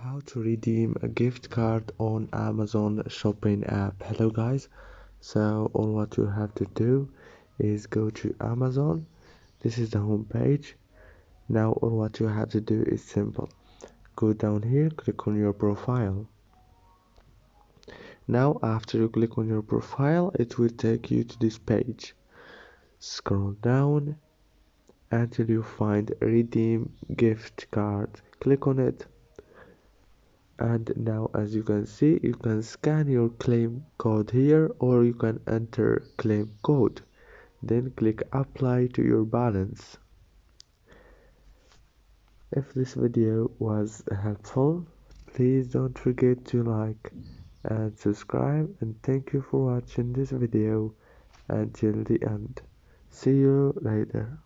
How to redeem a gift card on Amazon shopping app. Hello guys, so all what you have to do is go to Amazon. This is the home page. Now all what you have to do is simple. Go down here, click on your profile. Now after you click on your profile, it will take you to this page. Scroll down until you find redeem gift card. Click on it. And now as you can see, you can scan your claim code here, or you can enter claim code, then click apply to your balance. If this video was helpful, please don't forget to like and subscribe, and thank you for watching this video until the end. See you later.